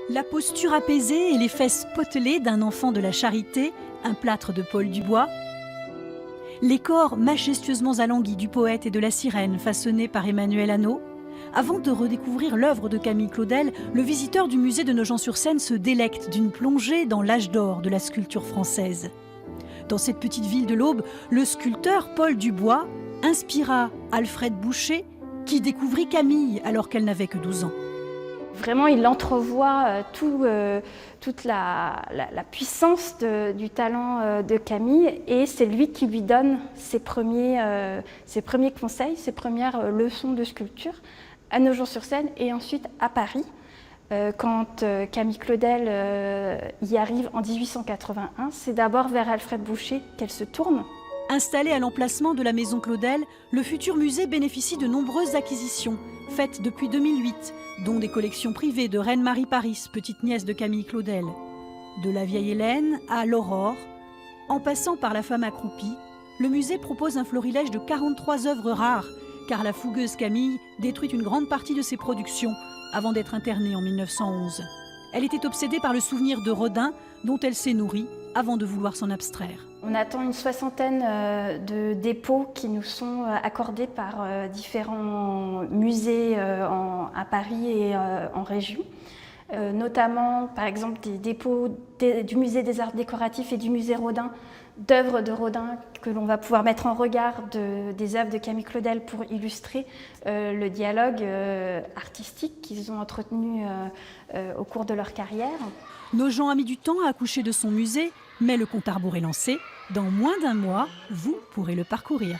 La posture apaisée et les fesses potelées d'un enfant de la Charité, un plâtre de Paul Dubois. Les corps majestueusement alanguis du poète et de la sirène façonnés par Emmanuel Hanot. Avant de redécouvrir l'œuvre de Camille Claudel, le visiteur du musée de Nogent-sur-Seine se délecte d'une plongée dans l'âge d'or de la sculpture française. Dans cette petite ville de l'Aube, le sculpteur Paul Dubois inspira Alfred Boucher, qui découvrit Camille alors qu'elle n'avait que 12 ans. Vraiment, il entrevoit toute la puissance du talent de Camille, et c'est lui qui lui donne ses premiers conseils, ses premières leçons de sculpture à Nogent-sur-Seine et ensuite à Paris. Quand Camille Claudel y arrive en 1881, c'est d'abord vers Alfred Boucher qu'elle se tourne. Installé à l'emplacement de la maison Claudel, le futur musée bénéficie de nombreuses acquisitions, faites depuis 2008, dont des collections privées de Reine Marie Paris, petite nièce de Camille Claudel. De la vieille Hélène à l'Aurore, en passant par la femme accroupie, le musée propose un florilège de 43 œuvres rares, car la fougueuse Camille détruit une grande partie de ses productions avant d'être internée en 1911. Elle était obsédée par le souvenir de Rodin, dont elle s'est nourrie avant de vouloir s'en abstraire. On attend une soixantaine de dépôts qui nous sont accordés par différents musées à Paris et en région. Notamment, par exemple, des dépôts du musée des arts décoratifs et du musée Rodin, d'œuvres de Rodin que l'on va pouvoir mettre en regard des œuvres de Camille Claudel pour illustrer le dialogue artistique qu'ils ont entretenu au cours de leur carrière. Nogent a mis du temps à accoucher de son musée, mais le compte à rebours est lancé. Dans moins d'un mois, vous pourrez le parcourir.